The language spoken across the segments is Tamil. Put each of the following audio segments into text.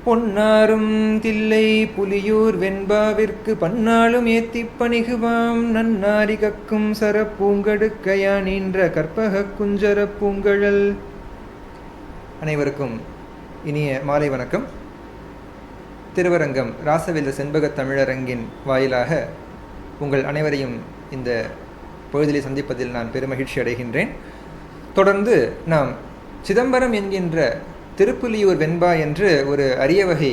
பொன்னாரும் தில்லை புலியூர் வெண்பாவிற்கு பன்னாளும் ஏத்திப் பணிகுவாம் நன்னாரி கக்கும் சரப்பூங்கடுக்கையா நின்ற கற்பக குஞ்சர பூங்கழல். அனைவருக்கும் இனிய மாலை வணக்கம். திருவரங்கம் ராசவில்ல செண்பக தமிழரங்கின் வாயிலாக உங்கள் அனைவரையும் இந்த பொழுதிலே சந்திப்பதில் நான் பெருமகிழ்ச்சி அடைகின்றேன். தொடர்ந்து நாம் சிதம்பரம் என்கின்ற திருப்புலியூர் வெண்பா என்று ஒரு அரிய வகை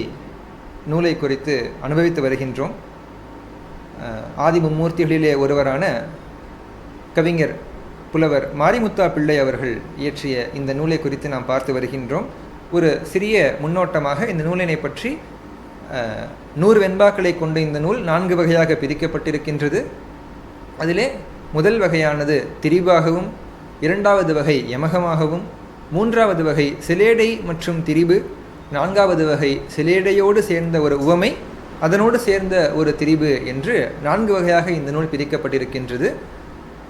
நூலை குறித்து அனுபவித்து வருகின்றோம். ஆதி மும்மூர்த்திகளிலே ஒருவரான கவிஞர் புலவர் மாரிமுத்தா பிள்ளை அவர்கள் இயற்றிய இந்த நூலை குறித்து நாம் பார்த்து வருகின்றோம். ஒரு சிறிய முன்னோட்டமாக இந்த நூலினை பற்றி 100 வெண்பாக்களை கொண்ட இந்த நூல் 4 வகையாக பிரிக்கப்பட்டிருக்கின்றது. அதிலே முதல் வகையானது திரிபாகவும், இரண்டாவது வகை யமகமாகவும், மூன்றாவது வகை சிலேடை மற்றும் திரிபு, நான்காவது வகை சிலேடையோடு சேர்ந்த ஒரு உவமை, அதனோடு சேர்ந்த ஒரு திரிபு என்று 4 வகையாக இந்த நூல் பிரிக்கப்பட்டிருக்கின்றது.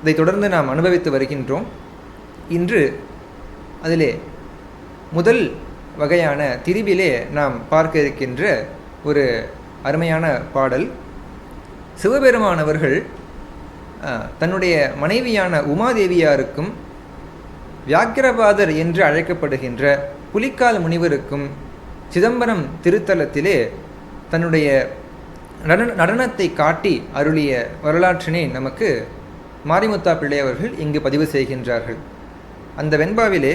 இதை தொடர்ந்து நாம் அனுபவித்து வருகின்றோம். இன்று அதிலே முதல் வகையான திரிபிலே நாம் பார்க்க இருக்கின்ற ஒரு அருமையான பாடல். சிவபெருமானவர்கள் தன்னுடைய மனைவியான உமாதேவியாருக்கும் வியாக்கிரபாதர் என்று அழைக்கப்படுகின்ற புலிக்கால் முனிவருக்கும் சிதம்பரம் திருத்தலத்திலே தன்னுடைய நடனத்தை காட்டி அருளிய வரலாற்றினை நமக்கு மாரிமுத்தா பிள்ளை அவர்கள் இங்கு பதிவு செய்கின்றார்கள். அந்த வெண்பாவிலே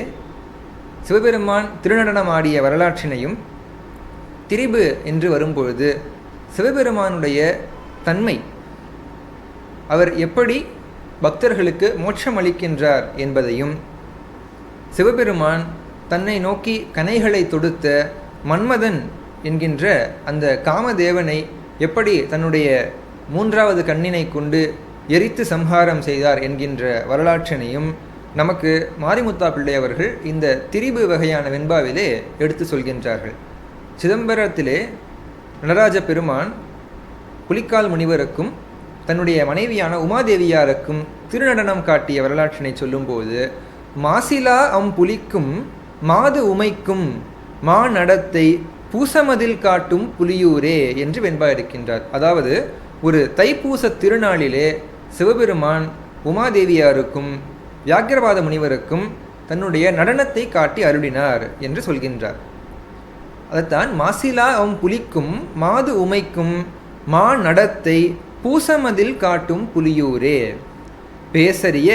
சிவபெருமான் திருநடனம் ஆடிய வரலாற்றினையும், திரிபு என்று வரும்பொழுது சிவபெருமானுடைய தன்மை, அவர் எப்படி பக்தர்களுக்கு மோட்சம் அளிக்கின்றார் என்பதையும், சிவபெருமான் தன்னை நோக்கி கணைகளை தொடுத்த மன்மதன் என்கின்ற அந்த காமதேவனை எப்படி தன்னுடைய 3வது கண்ணினை கொண்டு எரித்து சம்ஹாரம் செய்தார் என்கின்ற வரலாற்றினையும் நமக்கு மாரிமுத்தா பிள்ளை அவர்கள் இந்த திரிபு வகையான வெண்பாவிலே எடுத்து சொல்கின்றார்கள். சிதம்பரத்திலே நடராஜ பெருமான் புலிக்கால் முனிவருக்கும் தன்னுடைய மனைவியான உமாதேவியாருக்கும் திருநடனம் காட்டிய வரலாற்றினை சொல்லும்போது, மாசிலா புலிக்கும் மாது உமைக்கும் மா நடத்தை பூசமதில் காட்டும் புலியூரே என்று வெண்பா இருக்கின்றார். அதாவது ஒரு தைப்பூச திருநாளிலே சிவபெருமான் உமாதேவியாருக்கும் வியாக்கிரபாத முனிவருக்கும் தன்னுடைய நடனத்தை காட்டி அருளினார் என்று சொல்கின்றார். அதைத்தான் மாசிலா புலிக்கும் மாது உமைக்கும் மா நடத்தை பூசமதில் காட்டும் புலியூரே, பேசரிய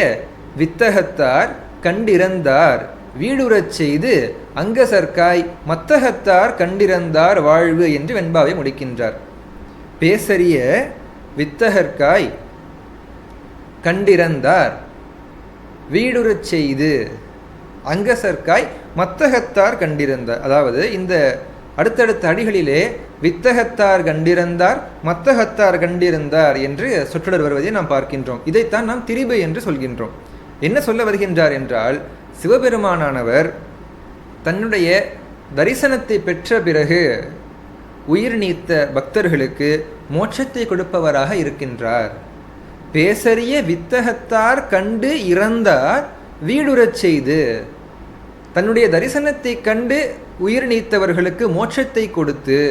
வித்தகத்தார் கண்டிறந்தார் வீடுறச் செய்து அங்கசர்க்காய் மத்தகத்தார் கண்டிறந்தார் வாழ்வு என்று வெண்பாவை முடிக்கின்றார். பேசரிய வித்தகர்க்காய் கண்டிறந்தார் வீடுறச் செய்து அங்கசர்க்காய் மத்தகத்தார் கண்டிருந்தார். அதாவது இந்த அடுத்தடுத்த அடிகளிலே வித்தகத்தார் கண்டிருந்தார், மத்தகத்தார் கண்டிருந்தார் என்று சொற்றொடர் வருவதை நாம் பார்க்கின்றோம். இதைத்தான் நாம் திரிபு என்று சொல்கின்றோம். என்ன சொல்ல வருகின்றார் என்றால், சிவபெருமானானவர் தன்னுடைய தரிசனத்தை பெற்ற பிறகு உயிர் நீத்த பக்தர்களுக்கு மோட்சத்தை கொடுப்பவராக இருக்கின்றார். பேசரிய வித்தகத்தார் கண்டு இறந்தார் வீடுறச் செய்து, தன்னுடைய தரிசனத்தை கண்டு உயிர் நீத்தவர்களுக்கு மோட்சத்தை கொடுத்து,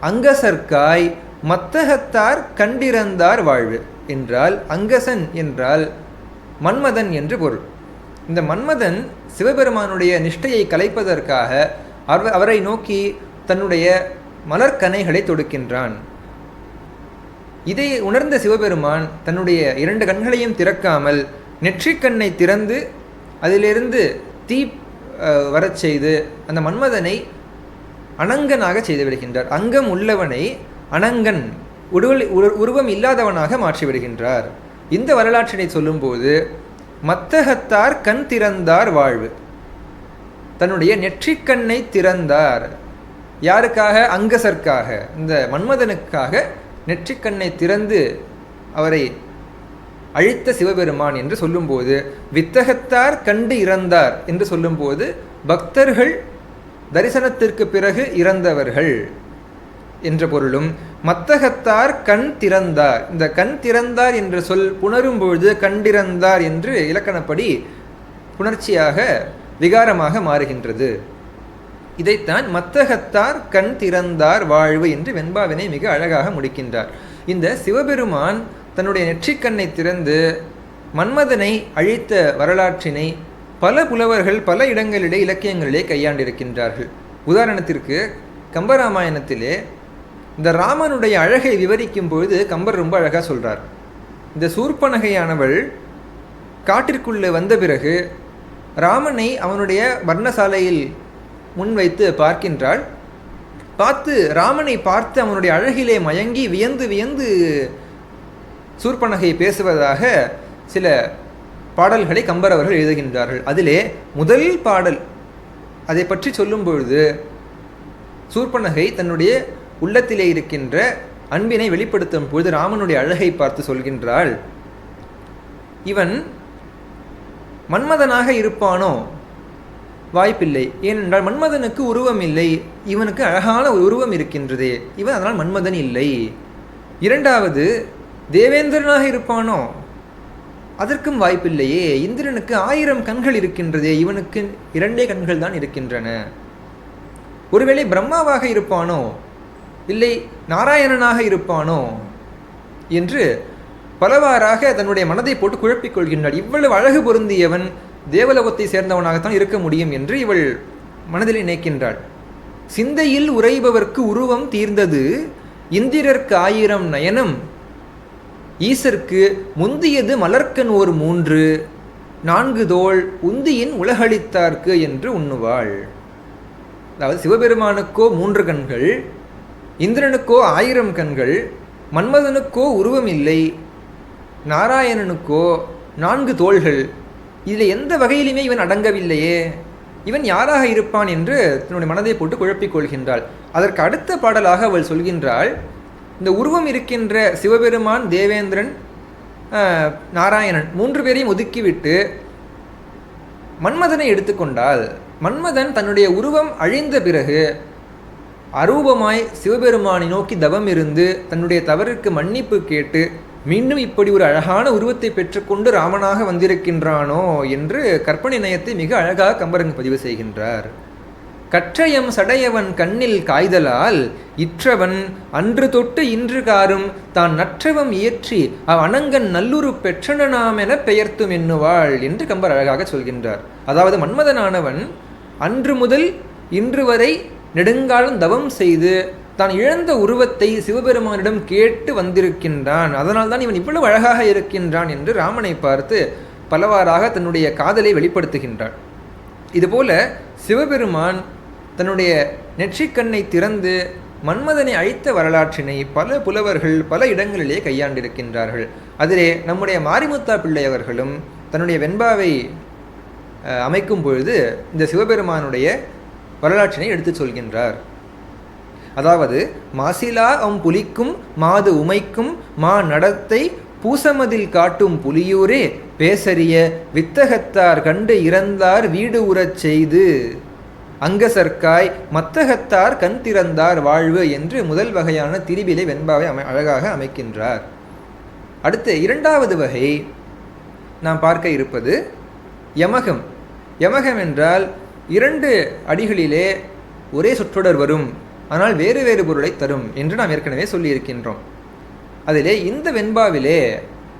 அங்கசர்க்காய் மத்தகத்தார் கண்டிறந்தார் வாழ்வு என்றால், அங்கசன் என்றால் மன்மதன் என்று பொருள். இந்த மன்மதன் சிவபெருமானுடைய நிஷ்டையை கலைப்பதற்காக அவரை நோக்கி தன்னுடைய மலர்கனைகளை தொடுக்கின்றான். இதை உணர்ந்த சிவபெருமான் தன்னுடைய 2 கண்களையும் திறக்காமல் நெற்றிக்கண்ணை திறந்து அதிலிருந்து தீ வரச் செய்து அந்த மன்மதனை அனங்கனாக செய்து விடுகின்றார். அங்கம் உள்ளவனை அனங்கன், உருவம் இல்லாதவனாக மாற்றிவிடுகின்றார். இந்த வரலாற்றினை சொல்லும்போது மத்தகத்தார் கண் திறந்தார் வாழ்வு, தன்னுடைய நெற்றிக்கண்ணை திறந்தார். யாருக்காக? அங்கசர்க்காக, இந்த மன்மதனுக்காக நெற்றிக்கண்ணை திறந்து அவரை அழித்த சிவபெருமான் என்று சொல்லும்போது, வித்தகத்தார் கண்டு இறந்தார் என்று சொல்லும்போது பக்தர்கள் தரிசனத்திற்கு பிறகு இறந்தவர்கள் என்ற பொருளும், மத்தகத்தார் கண் திறந்தார், இந்த கண் திறந்தார் என்ற சொல் புணரும் பொழுது கண்டிறந்தார் என்று இலக்கணப்படி புணர்ச்சியாக விகாரமாக மாறுகின்றது. இதைத்தான் மத்தகத்தார் கண் திறந்தார் வாழ்வு என்று வெண்பாவினை மிக அழகாக முடிக்கின்றார். இந்த சிவபெருமான் தன்னுடைய நெற்றிக்கண்ணை திறந்து மன்மதனை அழித்த வரலாற்றினை பல புலவர்கள் பல இடங்களிலே இலக்கியங்களிலே கையாண்டிருக்கின்றார்கள். உதாரணத்திற்கு கம்பராமாயணத்திலே இந்த ராமனுடைய அழகை விவரிக்கும் பொழுது கம்பர் ரொம்ப அழகாக சொல்கிறார். இந்த சூர்பனகையானவள் காட்டிற்குள்ளே வந்த பிறகு ராமனை அவனுடைய வர்ணசாலையில் முன்வைத்து பார்க்கின்றாள். பார்த்து ராமனை பார்த்து அவனுடைய அழகிலே மயங்கி வியந்து வியந்து சூர்பனகை பேசுவதாக சில பாடல்களை கம்பர் அவர்கள் எழுதுகின்றார்கள். அதிலே முதல் பாடல் அதை பற்றி சொல்லும் பொழுது சூர்பனகை தன்னுடைய உள்ளத்திலே இருக்கின்ற அன்பினை வெளிப்படுத்தும் பொழுது ராமனுடைய அழகை பார்த்து சொல்கின்றாள், இவன் மன்மதனாக இருப்பானோ? வாய்ப்பில்லை. ஏனென்றால் மன்மதனுக்கு உருவம் இல்லை, இவனுக்கு அழகான ஒரு உருவம் இருக்கின்றதே, இவன் அதனால் மன்மதன் இல்லை. இரண்டாவது, தேவேந்திரனாக இருப்பானோ? அதற்கும் வாய்ப்பில்லையே, இந்திரனுக்கு 1000 கண்கள் இருக்கின்றதே, இவனுக்கு 2 கண்கள் தான் இருக்கின்றன. ஒருவேளை பிரம்மாவாக இருப்பானோ, இல்லை நாராயணனாக இருப்பானோ என்று பலவாறாக தன்னுடைய மனதை போட்டு குழப்பிக் கொள்கின்றாள். இவ்வளவு அழகு பொருந்தியவன் தேவலோகத்தை சேர்ந்தவனாகத்தான் இருக்க முடியும் என்று இவள் மனதில் நினைக்கின்றாள். சிந்தையில் உரைபவர்க்கு உருவம் தீர்ந்தது, இந்திரர்க்கு 1000 நயனம், ஈசர்க்கு முந்தியது மலர்க்கன் ஓர் 3, 4 தோள் உந்தியின் உலகளித்தார்க்கு என்று உண்ணுவாள். அதாவது சிவபெருமானுக்கோ 3 கண்கள், இந்திரனுக்கோ 1000 கண்கள், மன்மதனுக்கோ உருவம் இல்லை, நாராயணனுக்கோ 4 தோள்கள், இதில் எந்த வகையிலுமே இவன் அடங்கவில்லையே, இவன் யாராக இருப்பான் என்று தன்னுடைய மனதை போட்டு குழப்பிக் கொள்கின்றாள். அதற்கு அடுத்த பாடலாக அவள் சொல்கின்றாள், இந்த உருவம் இருக்கின்ற சிவபெருமான், தேவேந்திரன், நாராயணன் 3 பேரையும் ஒதுக்கிவிட்டு மன்மதனை எடுத்துக்கொண்டால், மன்மதன் தன்னுடைய உருவம் அழிந்த பிறகு அரூபமாய் சிவபெருமானை நோக்கி தவம் இருந்து தன்னுடைய தவறுக்கு மன்னிப்பு கேட்டு மீண்டும் இப்படி ஒரு அழகான உருவத்தை பெற்றுக்கொண்டு ராமனாக வந்திருக்கின்றானோ என்று கற்பனை நயத்தை மிக அழகாக கம்பரன் பதிவு செய்கின்றார். கற்றயம் சடையவன் கண்ணில் காய்தலால் இற்றவன் அன்று தொட்டு இன்று காரும் தான் நற்றவம் இயற்றி அனங்கன் நல்லுரு பெற்றனாம் என பெயர்த்தும் எண்ணுவாள் என்று கம்பர் அழகாக சொல்கின்றார். அதாவது மன்மதனானவன் அன்று முதல் இன்று வரை நெடுங்காலம் தவம் செய்து தான் இழந்த உருவத்தை சிவபெருமானிடம் கேட்டு வந்திருக்கின்றான், அதனால்தான் இவன் இவ்வளவு அழகாக இருக்கின்றான் என்று ராமனை பார்த்து பலவாறாக தன்னுடைய காதலை வெளிப்படுத்துகின்றான். இதுபோல சிவபெருமான் தன்னுடைய நெற்றிக்கண்ணை திறந்து மன்மதனை அழித்த வரலாற்றினை பல புலவர்கள் பல இடங்களிலே கையாண்டிருக்கின்றார்கள். அதிலே நம்முடைய மாரிமுத்தா பிள்ளை அவர்களும் தன்னுடைய வெண்பாவை அமைக்கும் பொழுது இந்த சிவபெருமானுடைய வரலாற்றினை எடுத்து சொல்கின்றார். அதாவது மாசிலா புலிக்கும் மாது உமைக்கும் மா நடத்தை பூசமதில் காட்டும் புலியூரே பேசறிய வித்தகத்தார் கண்டு இறந்தார் வீடு உறச் செய்து அங்கசர்க்காய் மத்தகத்தார் கண் திறந்தார் வாழ்வு என்று முதல் வகையான திரிபிலை வெண்பாவை அழகாக அமைக்கின்றார். அடுத்து 2வது வகை நாம் பார்க்க இருப்பது யமகம். யமகம் என்றால் 2 அடிகளிலே ஒரே சொற்றொடர் வரும், ஆனால் வேறு வேறு பொருளை தரும் என்று நாம் ஏற்கனவே சொல்லியிருக்கின்றோம். அதிலே இந்த வெண்பாவிலே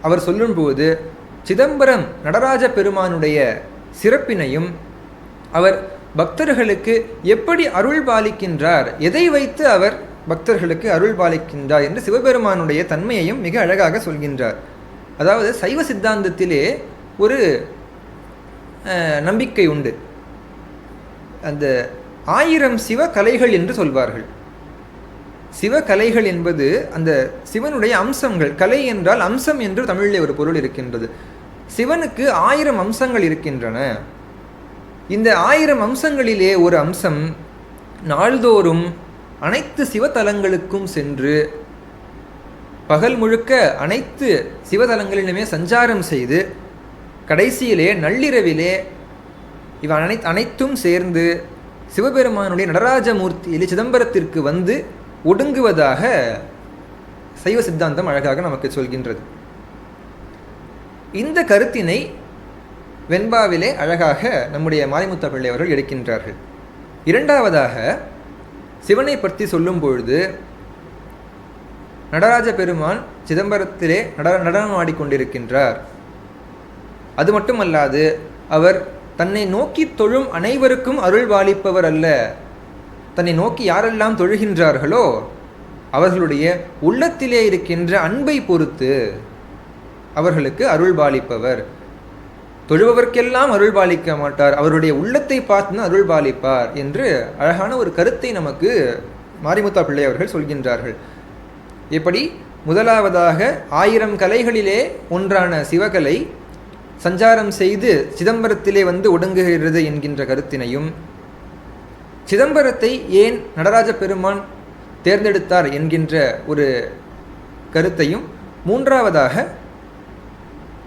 அவர் சொல்லும்போது சிதம்பரம் நடராஜ பெருமானுடைய சிறப்பினையும் அவர் பக்தர்களுக்கு எப்படி அருள் பாலிக்கின்றார், எதை வைத்து அவர் பக்தர்களுக்கு அருள் பாலிக்கின்றார் என்று சிவபெருமானுடைய தன்மையையும் மிக அழகாக சொல்கின்றார். அதாவது சைவ சித்தாந்தத்திலே ஒரு நம்பிக்கை உண்டு, அந்த 1000 சிவகலைகள் என்று சொல்வார்கள். சிவகலைகள் என்பது அந்த சிவனுடைய அம்சங்கள். கலை என்றால் அம்சம் என்று தமிழிலே ஒரு பொருள் இருக்கின்றது. சிவனுக்கு 1000 அம்சங்கள் இருக்கின்றன. இந்த 1000 அம்சங்களிலே ஒரு அம்சம் நாள்தோறும் அனைத்து சிவத்தலங்களுக்கும் சென்று பகல் முழுக்க அனைத்து சிவத்தலங்களிலுமே சஞ்சாரம் செய்து கடைசியிலே நள்ளிரவிலே இவ அனைத்தும் சேர்ந்து சிவபெருமானுடைய நடராஜமூர்த்தியிலே சிதம்பரத்திற்கு வந்து ஒடுங்குவதாக சைவ சித்தாந்தம் அழகாக நமக்கு சொல்கின்றது. இந்த கருத்தினை வெண்பாவிலே அழகாக நம்முடைய மாரிமுத்தா பிள்ளை அவர்கள் எடுக்கின்றார்கள். இரண்டாவதாக சிவனை பற்றி சொல்லும் பொழுது நடராஜ பெருமான் சிதம்பரத்திலே நடனம் ஆடிக்கொண்டிருக்கின்றார். அது மட்டுமல்லாது அவர் தன்னை நோக்கி தொழும் அனைவருக்கும் அருள் பாலிப்பவர் அல்ல. தன்னை நோக்கி யாரெல்லாம் தொழுகின்றார்களோ அவர்களுடைய உள்ளத்திலே இருக்கின்ற அன்பை பொறுத்து அவர்களுக்கு அருள் பாலிப்பவர். தொழுபவர்க்கெல்லாம் அருள் பாலிக்க மாட்டார், அவருடைய உள்ளத்தை பார்த்து அருள் பாலிப்பார் என்று அழகான ஒரு கருத்தை நமக்கு மாரிமுத்தா பிள்ளை அவர்கள் சொல்கின்றார்கள். எப்படி முதலாவதாக 1000 கலைகளிலே ஒன்றான சிவகலை சஞ்சாரம் செய்து சிதம்பரத்திலே வந்து ஒடுங்குகிறது என்கின்ற கருத்தினையும், சிதம்பரத்தை ஏன் நடராஜ பெருமான் தேர்ந்தெடுத்தார் என்கின்ற ஒரு கருத்தையும், மூன்றாவதாக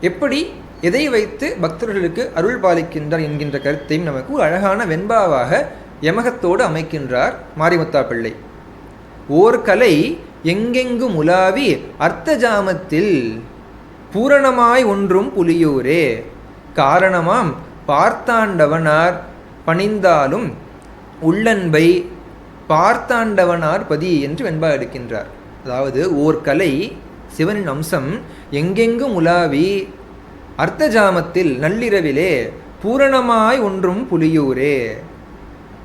எப்படி எதை வைத்து பக்தர்களுக்கு அருள் பாலிக்கின்றார் என்கின்ற கருத்தையும் நமக்கு ஒரு அழகான வெண்பாவாக யமகத்தோடு அமைக்கின்றார் மாரிமுத்தா பிள்ளை. ஓர் கலை எங்கெங்கும் உலாவி அர்த்த ஜாமத்தில் பூரணமாய் ஒன்றும் புலியூரே காரணமாம் பார்த்தாண்டவனார் பணிந்தாலும் உள்ளன்பை பார்த்தாண்டவனார் பதி என்று வெண்பா எடுக்கின்றார். அதாவது ஓர் கலை சிவனின் அம்சம் எங்கெங்கும் உலாவி அர்த்த ஜாமத்தில் நள்ளிரவிலே பூரணமாய் ஒன்றும் புலியூரே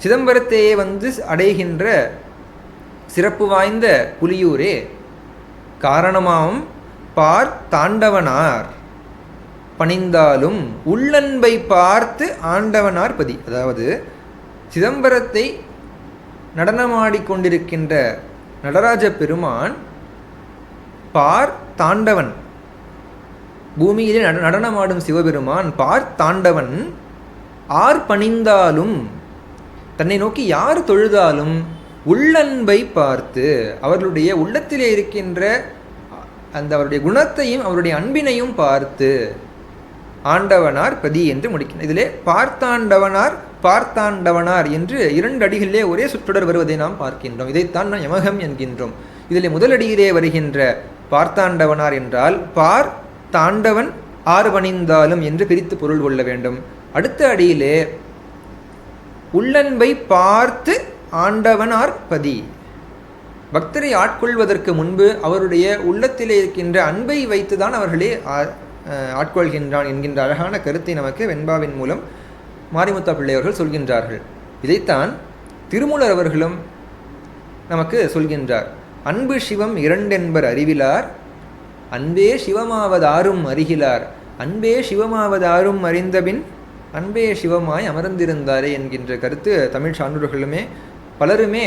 சிதம்பரத்தையே வந்து அடைகின்ற சிறப்பு வாய்ந்த புலியூரே காரணமாம் பார்த்தாண்டவனார் பணிந்தாலும் உள்ளன்பை பார்த்து ஆண்டவனார் பதி. அதாவது சிதம்பரத்தை நடனமாடிக்கொண்டிருக்கின்ற நடராஜ பெருமான் பார்த்தாண்டவன், பூமியிலே நடனமாடும் சிவபெருமான் பார்த்தாண்டவன். ஆர் பணிந்தாலும் தன்னை நோக்கி யார் தொழுதாலும் உள்ளன்பை பார்த்து அவர்களுடைய உள்ளத்திலே இருக்கின்ற அந்த அவருடைய குணத்தையும் அவருடைய அன்பினையும் பார்த்து ஆண்டவனார் பதி என்று முடிக்கின்றனர். இதிலே பார்த்தாண்டவனார் என்று 2 அடிகளிலே ஒரே சுற்றுடர் வருவதை நாம் பார்க்கின்றோம். இதைத்தான் நாம் யமகம் என்கின்றோம். இதிலே முதலடியிலே வருகின்ற பார்த்தாண்டவனார் என்றால் தாண்டவன் ஆறு பணிந்தாலும் என்று பிரித்து பொருள் கொள்ள வேண்டும். அடுத்த அடியிலே உள்ளன்பை பார்த்து ஆண்டவனார் பதி, பக்தரை ஆட்கொள்வதற்கு முன்பு அவருடைய உள்ளத்திலே இருக்கின்ற அன்பை வைத்துதான் அவர்களே ஆட்கொள்கின்றான் என்கின்ற அழகான கருத்தை நமக்கு வெண்பாவின் மூலம் மாரிமுத்தா பிள்ளை அவர்கள் சொல்கின்றார்கள். இதைத்தான் திருமூலர் அவர்களும் நமக்கு சொல்கின்றார். அன்பு சிவம் 2 என்பர் அறிவிலார், அன்பே சிவமாவதாரும் அறிகிலார், அன்பே சிவமாவதாரும் அறிந்தபின் அன்பே சிவமாய் அமர்ந்திருந்தாரே என்கின்ற கருத்து தமிழ் சான்றோர்களுமே பலருமே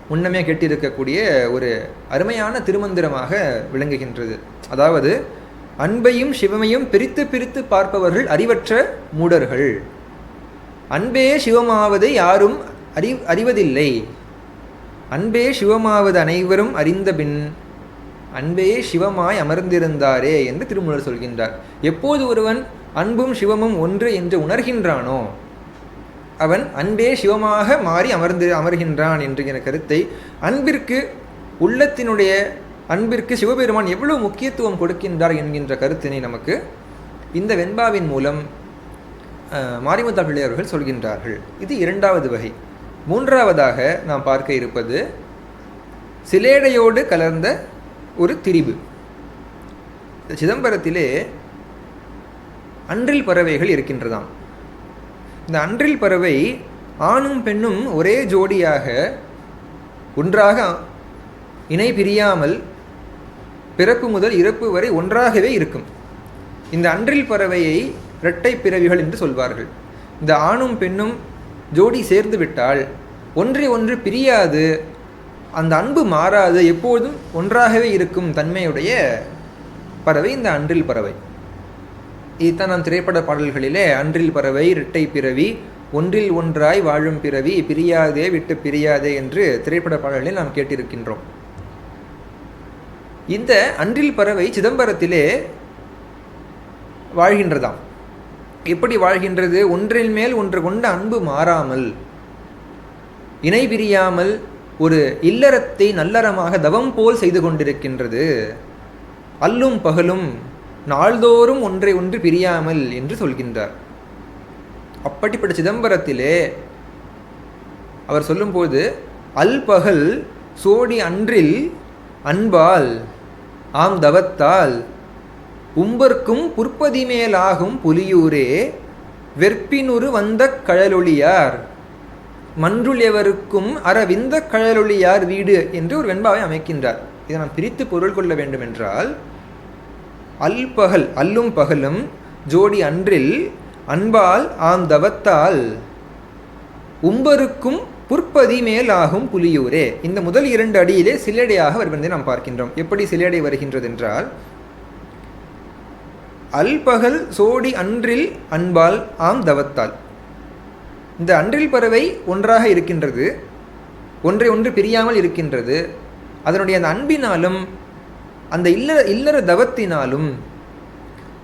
முன்னமே கேட்டிருக்கக்கூடிய ஒரு அருமையான திருமந்திரமாக விளங்குகின்றது. அதாவது அன்பையும் சிவமையும் பிரித்து பிரித்து பார்ப்பவர்கள் அறிவற்ற மூடர்கள். அன்பே சிவமாவதை யாரும் அறிவதில்லை, அன்பே சிவமாவது அனைவரும் அறிந்தபின் அன்பே சிவமாய் அமர்ந்திருந்தாரே என்று திருமூலர் சொல்கின்றார். எப்போது ஒருவன் அன்பும் சிவமும் ஒன்று என்று உணர்கின்றானோ அவன் அன்பே சிவமாக மாறி அமர்கின்றான் என்கிற கருத்தை, அன்பிற்கு உள்ளத்தினுடைய அன்பிற்கு சிவபெருமான் எவ்வளவு முக்கியத்துவம் கொடுக்கின்றார் என்கின்ற கருத்தினை நமக்கு இந்த வெண்பாவின் மூலம் மாரிமுத்தா பிள்ளை அவர்கள் சொல்கின்றார்கள். இது 2வது வகை. 3வதாக நாம் பார்க்க இருப்பது சிலேடையோடு கலர்ந்த ஒரு திரிபு. சிதம்பரத்திலே அன்றில் பறவைகள் இருக்கின்றதாம். இந்த அன்றில் பறவை ஆணும் பெண்ணும் ஒரே ஜோடியாக ஒன்றாக இணை பிரியாமல் பிறப்பு முதல் இறப்பு வரை ஒன்றாகவே இருக்கும். இந்த அன்றில் பறவையை இரட்டை பிறவிகள் என்று சொல்வார்கள். இந்த ஆணும் பெண்ணும் ஜோடி சேர்ந்து விட்டால் ஒன்றை ஒன்று பிரியாது, அந்த அன்பு மாறாது, எப்போதும் ஒன்றாகவே இருக்கும் தன்மையுடைய பறவை இந்த அன்றில் பறவை. இதுதான் நாம் திரைப்பட பாடல்களிலே அன்றில் பறவை, இரட்டை பிறவி, ஒன்றில் ஒன்றாய் வாழும் பிறவி, பிரியாதே விட்டு பிரியாதே என்று திரைப்பட பாடல்களில் நாம் கேட்டிருக்கின்றோம். இந்த அன்றில் பறவை சிதம்பரத்திலே வாழ்கின்றதாம். எப்படி வாழ்கின்றது? ஒன்றில் மேல் ஒன்று கொண்ட அன்பு மாறாமல், இணை பிரியாமல் ஒரு இல்லறத்தை நல்லறமாக தவம் போல் செய்து கொண்டிருக்கின்றது. அல்லும் பகலும் நாள்தோறும் ஒன்றை ஒன்று பிரியாமல் என்று சொல்கின்றார். அப்படிப்பட்ட சிதம்பரத்திலே அவர் சொல்லும்போது அல்பகல் சோடி அன்றில் அன்பால் ஆம் தவத்தால் உம்பர்க்கும் புற்பதி மேலாகும் புலியூரே வெற்பினுரு வந்த கழலொளியார் மன்றுள் எவருக்கும் அரவிந்த கழலொளியார் வீடு என்று ஒரு வெண்பாவை அமைக்கின்றார். இதை நாம் பிரித்து பொருள் கொள்ள வேண்டும் என்றால், அல்பகல் அல்லும் பகலும் ஜோடி அன்றில் அன்பால் ஆம் தவத்தால் உம்பருக்கும் புற்பதி மேலாகும் புலியூரே. இந்த முதல் 2 அடியிலே சிலையடையாக வருவதை நாம் பார்க்கின்றோம். எப்படி சிலையடை வருகின்றது என்றால், அல்பகல் சோடி அன்றில் அன்பால் ஆம் தவத்தால். இந்த அன்றில் பறவை ஒன்றாக இருக்கின்றது, ஒன்றை ஒன்று பிரியாமல் இருக்கின்றது. அதனுடைய அந்த அன்பினாலும் அந்த இல்லற தவத்தினாலும்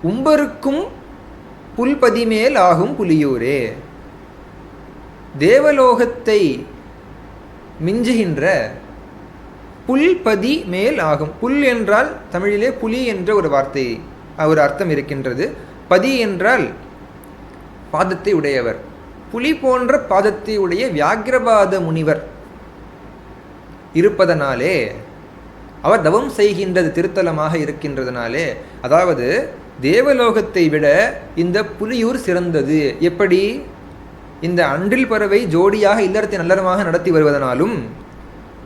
உம்பருக்கும் புல்பதி மேல் ஆகும் புலியூரே, தேவலோகத்தை மிஞ்சுகின்ற புல்பதி மேல் ஆகும். புல் என்றால் தமிழிலே புலி என்ற ஒரு வார்த்தை, ஒரு அர்த்தம் இருக்கின்றது. பதி என்றால் பாதத்தை உடையவர். புலி போன்ற பாதத்தை உடைய வியாக்கிரபாத முனிவர் இருப்பதனாலே, அவர் தவம் செய்கின்றது திருத்தலமாக இருக்கின்றதுனாலே, அதாவது தேவலோகத்தை விட இந்த புலியூர் சிறந்தது. எப்படி? இந்த அன்றில் பறவை ஜோடியாக இல்லறத்தை நல்லறமாக நடத்தி வருவதனாலும்,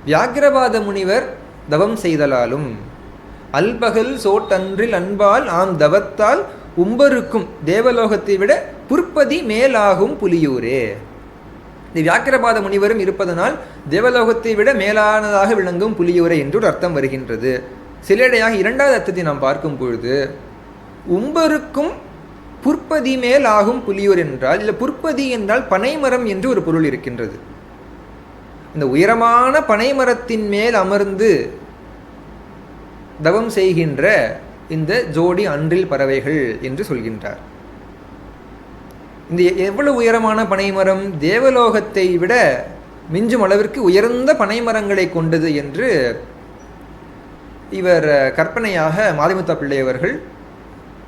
வியாக்கிரபாத முனிவர் தவம் செய்தலாலும், அல்பகல் சோட்டன்றில் அன்பால் ஆம் தவத்தால் உம்பருக்கும் தேவலோகத்தை விட புற்பதி மேலாகும் புலியூரே. இந்த வியாக்கிரபாத முனிவரும் இருப்பதனால் தேவலோகத்தை விட மேலானதாக விளங்கும் புலியூரே என்று ஒரு அர்த்தம் வருகின்றது. சிலையடையாக 2வது அர்த்தத்தை நாம் பார்க்கும் பொழுது, உம்பருக்கும் புற்பதி மேல் ஆகும் புலியூர் என்றால், இல்லை புற்பதி என்றால் பனைமரம் என்று ஒரு பொருள் இருக்கின்றது. இந்த உயரமான பனைமரத்தின் மேல் அமர்ந்து தவம் செய்கின்ற இந்த ஜோடி அன்றில் பறவைகள் என்று சொல்கின்றார். இந்த எவ்வளவு உயரமான பனைமரம், தேவலோகத்தை விட மிஞ்சும் அளவிற்கு உயர்ந்த பனைமரங்களை கொண்டது என்று இவர் கற்பனையாக மாரிமுத்தா பிள்ளை அவர்கள்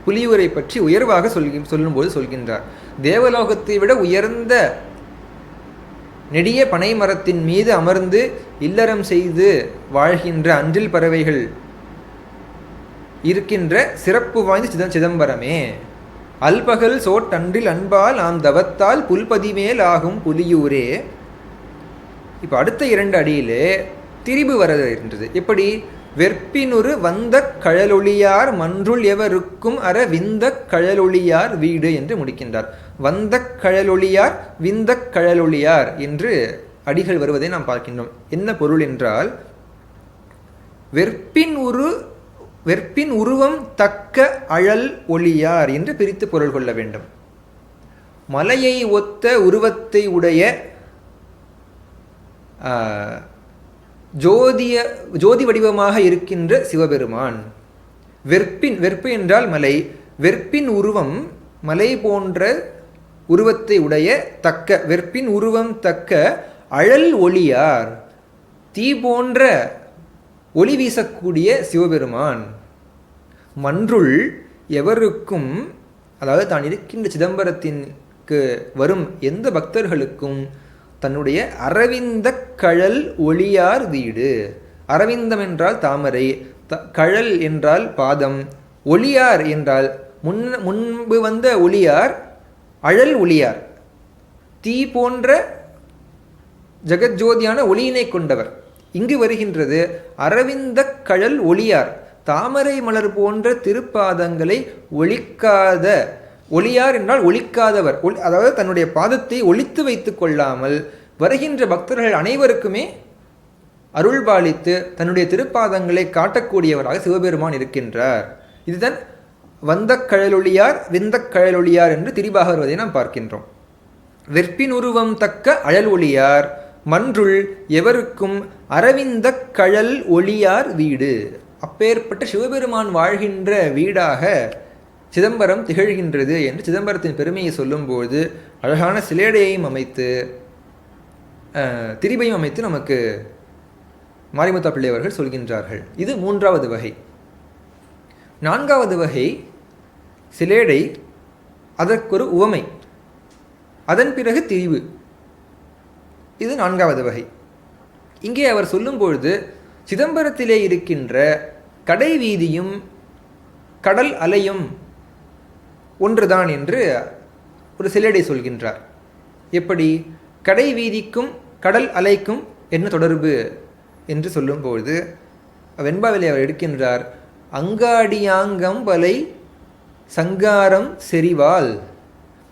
புலியூரை பற்றி உயர்வாக சொல்லும்போது சொல்கின்றார். தேவலோகத்தை விட உயர்ந்த நெடிய பனைமரத்தின் மீது அமர்ந்து இல்லறம் செய்து வாழ்கின்ற அன்றில் பறவைகள் இருக்கின்ற சிறப்பு வாய்ந்த சிதம்பரமே, அல்பகல் சோட்டன்றில் அன்பால் ஆம் தவத்தால் புல்பதி மேல் ஆகும் புலியூரே. இப்போ அடுத்த 2 அடியிலே திரிபு வர இருக்கின்றது. எப்படி? வெற்பினுரு வந்த கழலொளியார் மன்றுள் எவருக்கும் விந்த கழலொளியார் வீடு என்று முடிக்கின்றார். வந்த கழலொளியார் விந்த கழலொளியார் என்று அடிகள் வருவதை நாம் பார்க்கின்றோம். என்ன பொருள் என்றால், வெற்பின் உருவம் தக்க அழல் ஒளியார் என்று பிரித்து பொருள் கொள்ள வேண்டும். மலையை ஒத்த உருவத்தை உடைய ஜோதி வடிவமாக இருக்கின்ற சிவபெருமான். வெற்பு என்றால் மலை. வெற்பின் உருவம் மலை போன்ற உருவத்தை உடைய தக்க, வெற்பின் உருவம் தக்க அழல் ஒளியார், தீ போன்ற ஒளி வீசக்கூடிய சிவபெருமான். மன்றுள் எவருக்கும், அதாவது தான் இருக்கின்ற சிதம்பரத்திற்கு வரும் எந்த பக்தர்களுக்கும் தன்னுடைய அரவிந்த கழல் ஒளியார் வீடு. அரவிந்தம் என்றால் தாமரை, கழல் என்றால் பாதம், ஒளியார் என்றால் முன்பு வந்த ஒளியார், அழல் ஒளியார், தீ போன்ற ஜெகஜோதியான ஒளியினை கொண்டவர். இங்கு வருகின்றது அரவிந்த கழல் ஒளியார், தாமரை மலர் போன்ற திருப்பாதங்களை ஒளிக்காத, ஒளியார் என்றால் ஒளிக்காதவர், அதாவது தன்னுடைய பாதத்தை ஒளித்து வைத்து கொள்ளாமல் வருகின்ற பக்தர்கள் அனைவருக்குமே அருள்பாலித்து தன்னுடைய திருப்பாதங்களை காட்டக்கூடியவராக சிவபெருமான் இருக்கின்றார். இதுதான் வந்த கழலொளியார் விந்த கழலொளியார் என்று திரிபாக வருவதை நாம் பார்க்கின்றோம். வெற்பின் உருவம் தக்க அழல் ஒளியார் மன்றுள் எவருக்கும் அரவிந்த கழல் ஒளியார் வீடு. அப்பேற்பட்ட சிவபெருமான் வாழ்கின்ற வீடாக சிதம்பரம் திகழ்கின்றது என்று சிதம்பரத்தின் பெருமையை சொல்லும்போது அழகான சிலேடையையும் அமைத்து திரிபையும் அமைத்து நமக்கு மாரிமுத்தா பிள்ளை அவர்கள் சொல்கின்றார்கள். இது 3வது வகை. 4வது வகை சிலேடை, அதற்கொரு உவமை, அதன் பிறகு திரிவு. இது 4வது வகை. இங்கே அவர் சொல்லும் பொழுது சிதம்பரத்திலே இருக்கின்ற கடை வீதியும் கடல் அலையும் ஒன்றுதான் என்று ஒரு சிலேடை சொல்கின்றார். எப்படி? கடை வீதிக்கும் கடல் அலைக்கும் என்ன தொடர்பு என்று சொல்லும்பொழுது வெண்பாவிலே அவர் எடுக்கின்றார், அங்காடியாங்கம்பலை சங்காரம் செறிவால்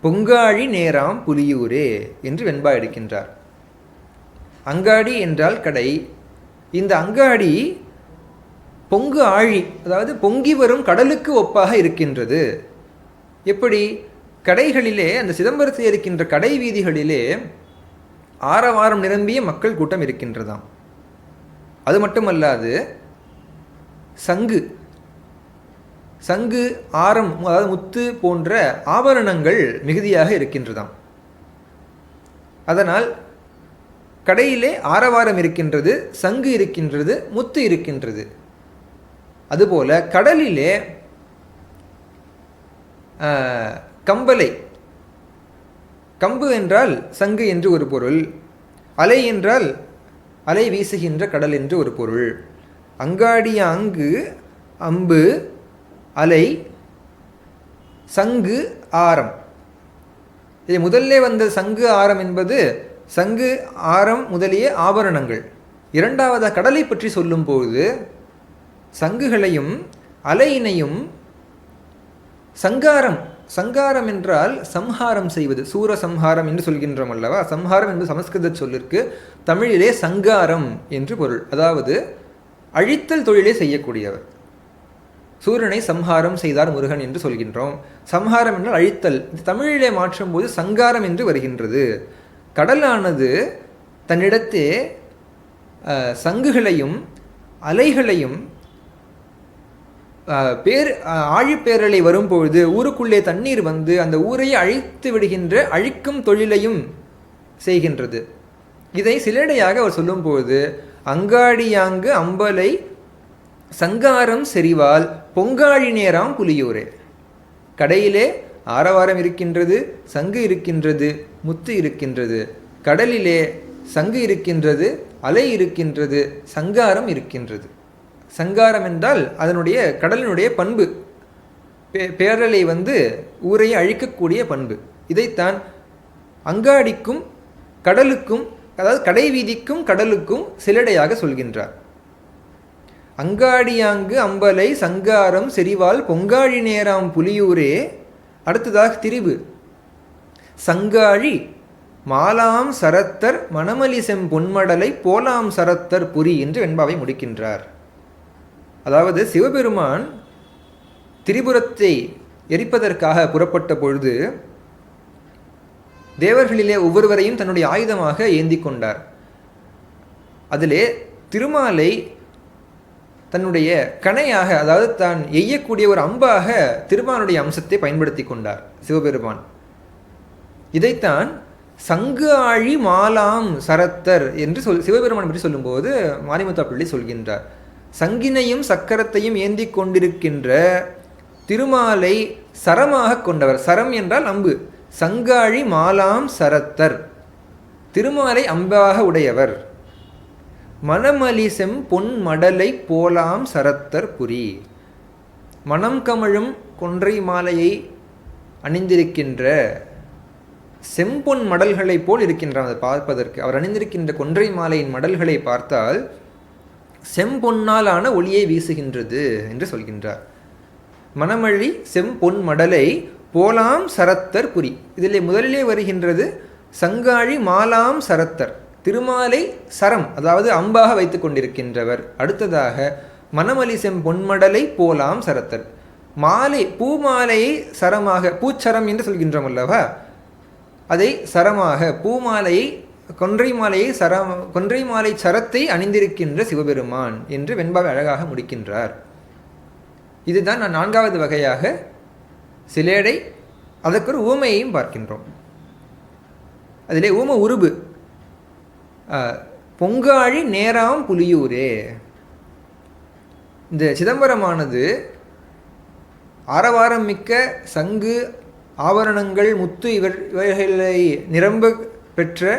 பொங்காழி நேராம் புலியூரே என்று வெண்பா எடுக்கின்றார். அங்காடி என்றால் கடை. இந்த அங்காடி பொங்கு ஆழி, அதாவது பொங்கி வரும் கடலுக்கு ஒப்பாக இருக்கின்றது. எப்படி? கடைகளிலே, அந்த சிதம்பரத்தில் இருக்கின்ற கடை வீதிகளிலே ஆரவாரம் நிரம்பிய மக்கள் கூட்டம் இருக்கின்றதாம். அது மட்டுமல்லாது சங்கு ஆரம், அதாவது முத்து போன்ற ஆபரணங்கள் மிகுதியாக இருக்கின்றதாம். அதனால் கடையிலே ஆரவாரம் இருக்கின்றது, சங்கு இருக்கின்றது, முத்து இருக்கின்றது. அதுபோல கடலிலே கம்பலை, கம்பு என்றால் சங்கு என்று ஒரு பொருள், அலை என்றால் அலை வீசுகின்ற கடல் என்று ஒரு பொருள். அங்காடிய அங்கு அம்பு அலை சங்கு ஆரம். இது முதல்ல வந்த சங்கு ஆரம் என்பது சங்கு ஆரம் முதலிய ஆபரணங்கள். இரண்டாவது கடலை பற்றி சொல்லும்போது சங்குகளையும் அலையினையும் சங்காரம், சங்காரம் என்றால் சம்ஹாரம் செய்வது, சூரசம்ஹாரம் என்று சொல்கின்றோம் அல்லவா? சம்ஹாரம் என்று சமஸ்கிருத சொல்லிற்கு தமிழிலே சங்காரம் என்று பொருள். அதாவது அழித்தல் தொழிலை செய்யக்கூடியவர். சூரனை சம்ஹாரம் செய்தார் முருகன் என்று சொல்கின்றோம். சம்ஹாரம் என்றால் அழித்தல். தமிழிலே மாற்றும் போது சங்காரம் என்று வருகின்றது. கடலானது தன்னிடத்தே சங்குகளையும் அலைகளையும் ஆழிப்பேரலை வரும்பொழுது ஊருக்குள்ளே தண்ணீர் வந்து அந்த ஊரையே அழித்து விடுகின்ற அழிக்கும் தொழிலையும் செய்கின்றது. இதை சிலேடையாக அவர் சொல்லும்போது அங்காடியாங்கு அம்பலை சங்காரம் செறிவால் பொங்காழி நேராம் புலியூரே. கடையிலே ஆரவாரம் இருக்கின்றது, சங்கு இருக்கின்றது, முத்து இருக்கின்றது. கடலிலே சங்கு இருக்கின்றது, அலை இருக்கின்றது, சங்காரம் இருக்கின்றது. சங்காரம் என்றால் அதனுடைய கடலினுடைய பண்பு, பேரலை வந்து ஊரையை அழிக்கக்கூடிய பண்பு. இதைத்தான் அங்காடிக்கும் கடலுக்கும், அதாவது கடை வீதிக்கும் கடலுக்கும் சிலடையாக சொல்கின்றார். அங்காடியாங்கு அம்பலை சங்காரம் செறிவால் பொங்காழி நேராம் புலியூரே. அடுத்ததாக திரிபு. சங்காழி மாலாம் சரத்தர் மணமலி செம் பொன்மடலை போலாம் சரத்தர் புரி என்று வெண்பாவை முடிக்கின்றார். அதாவது சிவபெருமான் திரிபுரத்தை எரிப்பதற்காக புறப்பட்ட பொழுது தேவர்களிலே ஒவ்வொருவரையும் தன்னுடைய ஆயுதமாக ஏந்தி கொண்டார். அதிலே திருமாலை தன்னுடைய கணையாக, அதாவது தான் எய்யக்கூடிய ஒரு அம்பாக திருமாலுடைய அம்சத்தை பயன்படுத்தி கொண்டார் சிவபெருமான். இதைத்தான் சங்கு ஆழி மாலாம் சரத்தர் என்று சிவபெருமான் பற்றி சொல்லும்போது மாரிமுத்தா பிள்ளை சொல்கின்றார். சங்கினையும் சக்கரத்தையும் ஏந்தி கொண்டிருக்கின்ற திருமாலை சரமாக கொண்டவர். சரம் என்றால் அம்பு. சங்காழி மாலாம் சரத்தர், திருமாலை அம்பாக உடையவர். மணமலி செம் பொன் மடலை போலாம் சரத்தர் புரி. மணம் கமழும் கொன்றை மாலையை அணிந்திருக்கின்ற செம்பொன் மடல்களை போல் இருக்கின்றார். அதை பார்ப்பதற்கு அவர் அணிந்திருக்கின்ற கொன்றை மாலையின் மடல்களை பார்த்தால் செம்பொன்னால் ஆன ஒளியை வீசுகின்றது என்று சொல்கின்றார். மணமழி செம்பொன் மடலை போலாம் சரத்தர் புரி. இதிலே முதலிலே வருகின்றது சங்காழி மாலாம் சரத்தர், திருமாலை சரம், அதாவது அம்பாக வைத்துக் கொண்டிருக்கின்றவர். அடுத்ததாக மணமலி செம் பொன்மடலை போலாம் சரத்தர். மாலை, பூமாலையை சரமாக, பூச்சரம் என்று சொல்கின்றோம் அல்லவா, அதை சரமாக, பூமாலையை, கொன்றை மாலையை கொன்றை மாலை சரத்தை அணிந்திருக்கின்ற சிவபெருமான் என்று வெண்பாவை அழகாக முடிக்கின்றார். இதுதான் நான் 4வது வகையாக சிலேடை. அதற்கு ஒரு ஊமையையும் பார்க்கின்றோம். அதிலே ஊம உருபு. பொங்காழி நேராம் புலியூரே. இந்த சிதம்பரமானது ஆரவாரம் மிக்க சங்கு ஆபரணங்கள் முத்து இவைகளை நிரம்ப பெற்ற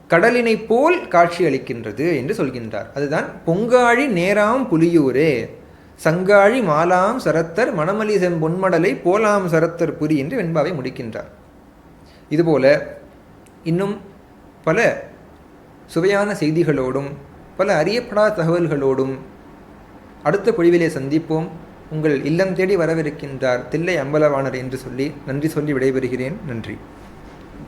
கடலினைப் போல் காட்சி அளிக்கின்றது என்று சொல்கின்றார். அதுதான் பொங்காழி நேராம் புலியூரே சங்காழி மாலாம் சரத்தர் மணமலி செம்பொன்மடலை போலாம் சரத்தர் புரி என்று வெண்பாவை முடிக்கின்றார். இதுபோல இன்னும் பல சுவையான செய்திகளோடும் பல அறியப்படாத தகவல்களோடும் அடுத்த பொழிவிலே சந்திப்போம். உங்கள் இல்லம் தேடி வரவிருக்கின்றார் தில்லை அம்பலவாணர் என்று சொல்லி நன்றி சொல்லி விடைபெறுகிறேன். நன்றி.